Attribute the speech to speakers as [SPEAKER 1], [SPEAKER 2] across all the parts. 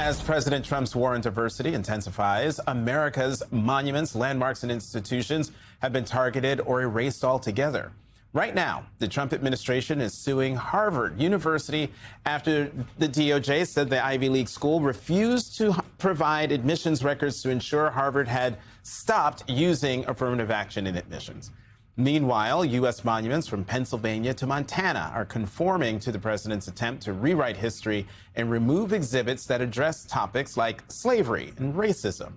[SPEAKER 1] As President Trump's war on diversity intensifies, America's monuments, landmarks, and institutions have been targeted or erased altogether. Right now, the Trump administration is suing Harvard University after the DOJ said the Ivy League school refused to provide admissions records to ensure Harvard had stopped using affirmative action in admissions. Meanwhile, U.S. monuments from Pennsylvania to Montana are conforming to the president's attempt to rewrite history and remove exhibits that address topics like slavery and racism.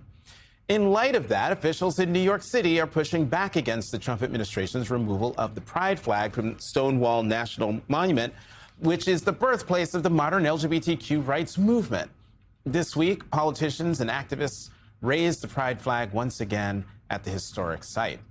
[SPEAKER 1] In light of that, officials in New York City are pushing back against the Trump administration's removal of the pride flag from Stonewall National Monument, which is the birthplace of the modern LGBTQ rights movement. This week, politicians and activists raised the pride flag once again at the historic site.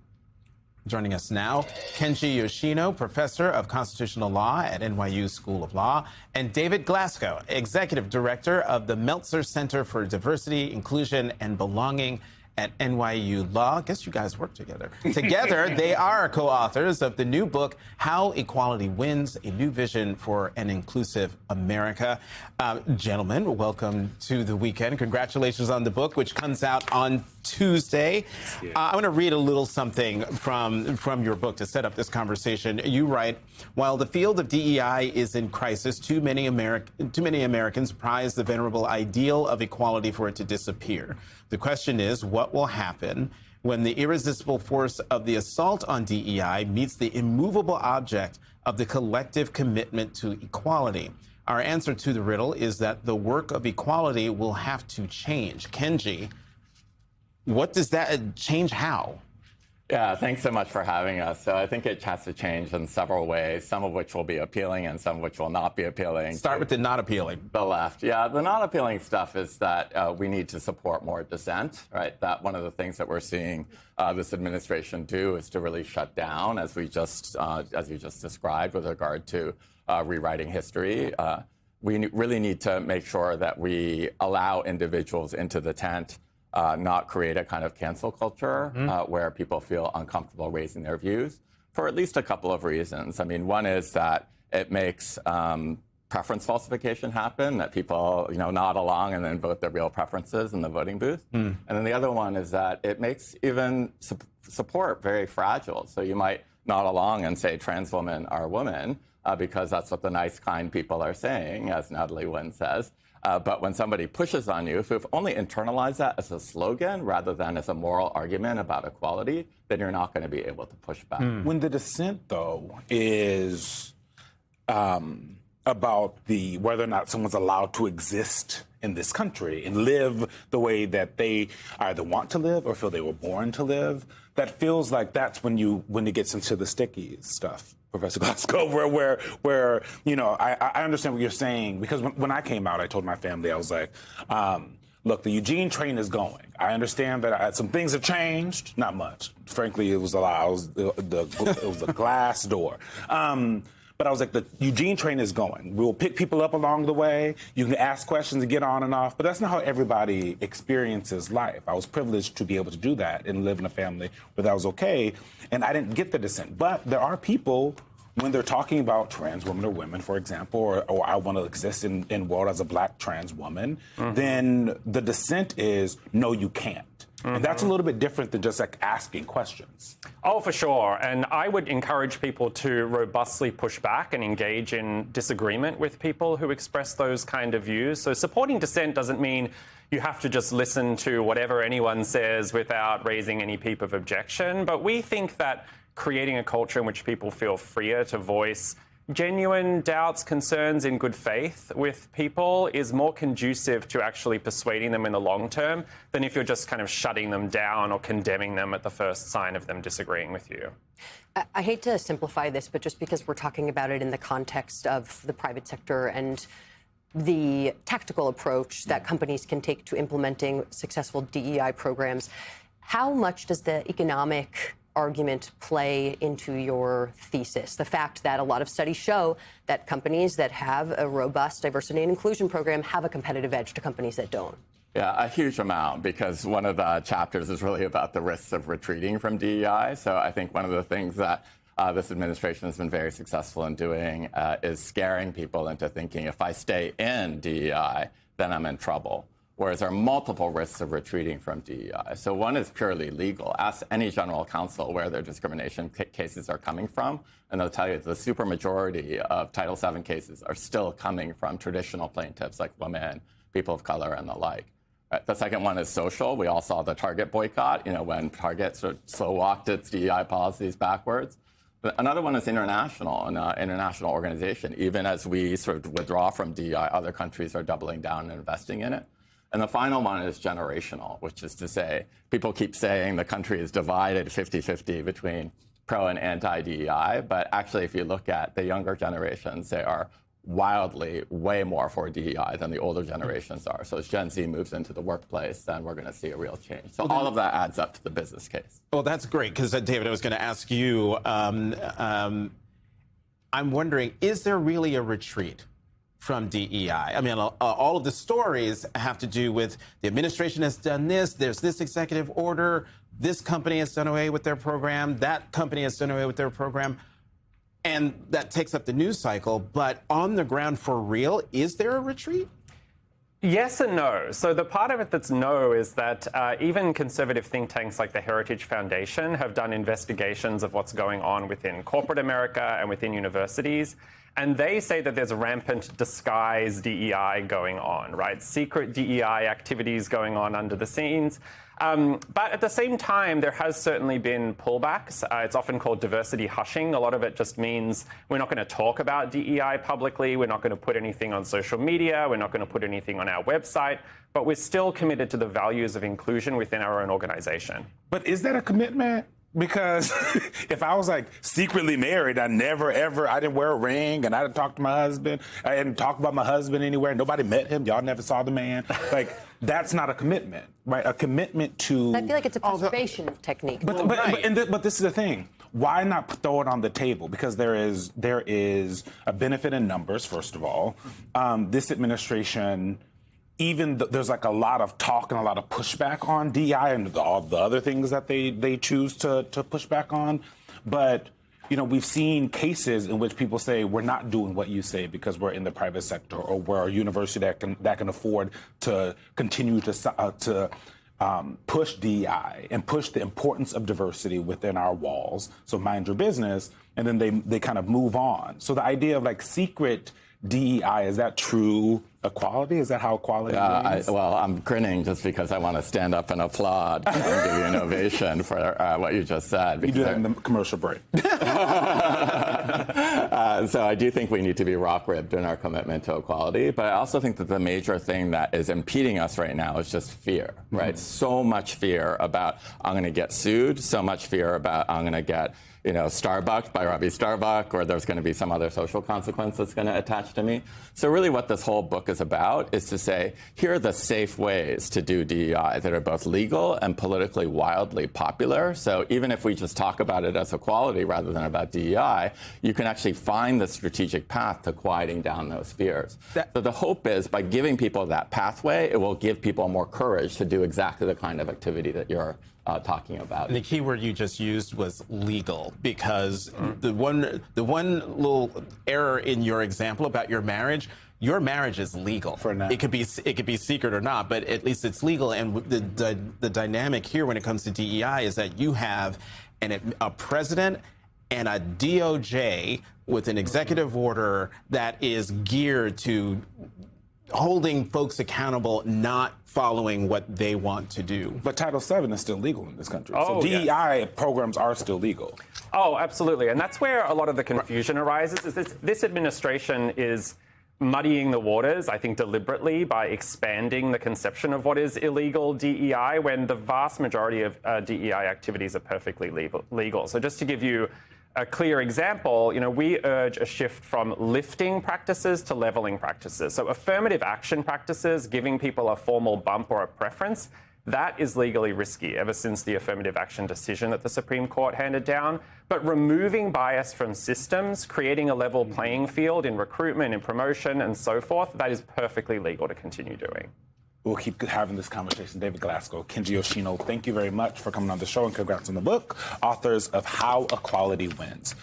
[SPEAKER 1] Joining us now, Kenji Yoshino, professor of constitutional law at NYU School of Law, and David Glasgow, executive director of the Meltzer Center for Diversity, Inclusion, and Belonging at NYU Law. I guess you guys work together. Together, they are co-authors of the new book, How Equality Wins, A New Vision for an Inclusive America. Gentlemen, welcome to the weekend. Congratulations on the book, which comes out on Tuesday. I want to read a little something from your book to set up this conversation. You write, while the field of DEI is in crisis, too many Americans prize the venerable ideal of equality for it to disappear. The question is, what will happen when the irresistible force of the assault on DEI meets the immovable object of the collective commitment to equality? Our answer to the riddle is that the work of equality will have to change. Kenji, what does that change? How?
[SPEAKER 2] Yeah, thanks so much for having us. So I think it has to change in several ways, some of which will be appealing and some of which will not be appealing.
[SPEAKER 1] Start with the not appealing.
[SPEAKER 2] The left. Yeah, the not appealing stuff is that we need to support more dissent, right? That one of the things that we're seeing this administration do is to really shut down, as you just described, with regard to rewriting history. We really need to make sure that we allow individuals into the tent, not create a kind of cancel culture where people feel uncomfortable raising their views for at least a couple of reasons. I mean, one is that it makes preference falsification happen, that people, nod along and then vote their real preferences in the voting booth. And then the other one is that it makes even support very fragile. So you might nod along and say trans women are women because that's what the nice, kind people are saying, as Natalie Wynn says. But when somebody pushes on you, if you've only internalized that as a slogan rather than as a moral argument about equality, then you're not going to be able to push back.
[SPEAKER 3] When the dissent, though, is about whether or not someone's allowed to exist in this country and live the way that they either want to live or feel they were born to live, that feels like that's when it gets into the sticky stuff. Professor Glasgow, where I understand what you're saying, because when I came out, I told my family, I was like, look, the Eugene train is going. I understand that some things have changed, not much. Frankly, it was a lot. It was a glass door. But I was like, the Eugene train is going. We'll pick people up along the way. You can ask questions and get on and off. But that's not how everybody experiences life. I was privileged to be able to do that and live in a family where that was okay. And I didn't get the dissent. But there are people, when they're talking about trans women or women, for example, or I want to exist in the world as a black trans woman, then the dissent is, no, you can't. And that's a little bit different than just like asking questions.
[SPEAKER 4] Oh, for sure. And I would encourage people to robustly push back and engage in disagreement with people who express those kind of views. So supporting dissent doesn't mean you have to just listen to whatever anyone says without raising any peep of objection. But we think that creating a culture in which people feel freer to voice genuine doubts, concerns in good faith with people is more conducive to actually persuading them in the long term than if you're just kind of shutting them down or condemning them at the first sign of them disagreeing with you.
[SPEAKER 5] I hate to simplify this, but just because we're talking about it in the context of the private sector and the tactical approach that companies can take to implementing successful DEI programs, how much does the economic argument play into your thesis? The fact that a lot of studies show that companies that have a robust diversity and inclusion program have a competitive edge to companies that don't.
[SPEAKER 2] Yeah, a huge amount, because one of the chapters is really about the risks of retreating from DEI. So I think one of the things that this administration has been very successful in doing is scaring people into thinking if I stay in DEI, then I'm in trouble. Whereas there are multiple risks of retreating from DEI. So one is purely legal. Ask any general counsel where their discrimination cases are coming from, and they'll tell you the supermajority of Title VII cases are still coming from traditional plaintiffs like women, people of color, and the like. The second one is social. We all saw the Target boycott, when Target sort of slow-walked its DEI policies backwards. Another one is international, an international organization. Even as we sort of withdraw from DEI, other countries are doubling down and investing in it. And the final one is generational, which is to say, people keep saying the country is divided 50-50 between pro and anti-DEI, but actually if you look at the younger generations, they are wildly way more for DEI than the older generations are. So as Gen Z moves into the workplace, then we're going to see a real change. So all of that adds up to the business case.
[SPEAKER 1] Well, that's great, because David, I was going to ask you, I'm wondering, is there really a retreat from DEI? I mean, all of the stories have to do with the administration has done this, there's this executive order, this company has done away with their program, that company has done away with their program, and that takes up the news cycle. But on the ground, for real, is there a retreat?
[SPEAKER 4] Yes and no. So the part of it that's no is that even conservative think tanks like the Heritage Foundation have done investigations of what's going on within corporate America and within universities. And they say that there's a rampant disguised DEI going on, right? Secret DEI activities going on under the scenes. But at the same time, there has certainly been pullbacks. It's often called diversity hushing. A lot of it just means we're not going to talk about DEI publicly. We're not going to put anything on social media. We're not going to put anything on our website. But we're still committed to the values of inclusion within our own organization.
[SPEAKER 3] But is that a commitment? Because if I was like secretly married, I didn't wear a ring, and I didn't talk to my husband. I didn't talk about my husband anywhere. Nobody met him. Y'all never saw the man. Like, that's not a commitment, right? A commitment to.
[SPEAKER 5] I feel like it's a preservation technique.
[SPEAKER 3] But this is the thing. Why not throw it on the table? Because there is a benefit in numbers, first of all. This administration. There's like a lot of talk and a lot of pushback on DEI and all the other things that they choose to push back on. But, we've seen cases in which people say we're not doing what you say because we're in the private sector, or we're a university that can afford to continue to push DEI and push the importance of diversity within our walls. So mind your business. And then they kind of move on. So the idea of like secret DEI, is that true equality? Is that how equality is?
[SPEAKER 2] Well, I'm grinning just because I want to stand up and applaud and give you an ovation for what you just said.
[SPEAKER 3] You do that in the commercial break.
[SPEAKER 2] So I do think we need to be rock-ribbed in our commitment to equality, but I also think that the major thing that is impeding us right now is just fear, right? So much fear about I'm going to get sued, so much fear about I'm going to get Starbucked by Robbie Starbuck, or there's going to be some other social consequence that's going to attach to me. So really what this whole book is about is to say, here are the safe ways to do DEI that are both legal and politically wildly popular. So even if we just talk about it as equality rather than about DEI, you can actually find the strategic path to quieting down those fears. So the hope is by giving people that pathway, it will give people more courage to do exactly the kind of activity that you're talking about.
[SPEAKER 1] And the key word you just used was legal, because the one little error in your example about your marriage is legal.
[SPEAKER 3] For now.
[SPEAKER 1] It could be secret or not, but at least it's legal. And the dynamic here when it comes to DEI is that you have a president and a DOJ with an executive order that is geared to holding folks accountable, not following what they want to do.
[SPEAKER 3] But Title VII is still legal in this country.
[SPEAKER 4] Oh,
[SPEAKER 3] so
[SPEAKER 4] yes.
[SPEAKER 3] DEI programs are still legal.
[SPEAKER 4] Oh, absolutely. And that's where a lot of the confusion arises, is this administration is muddying the waters, I think deliberately, by expanding the conception of what is illegal DEI, when the vast majority of DEI activities are perfectly legal. So just to give you a clear example, we urge a shift from lifting practices to leveling practices. So affirmative action practices, giving people a formal bump or a preference, that is legally risky ever since the affirmative action decision that the Supreme Court handed down. But removing bias from systems, creating a level playing field in recruitment, in promotion, and so forth, that is perfectly legal to continue doing.
[SPEAKER 3] We'll keep having this conversation. David Glasgow, Kenji Yoshino, thank you very much for coming on the show, and congrats on the book, authors of How Equality Wins.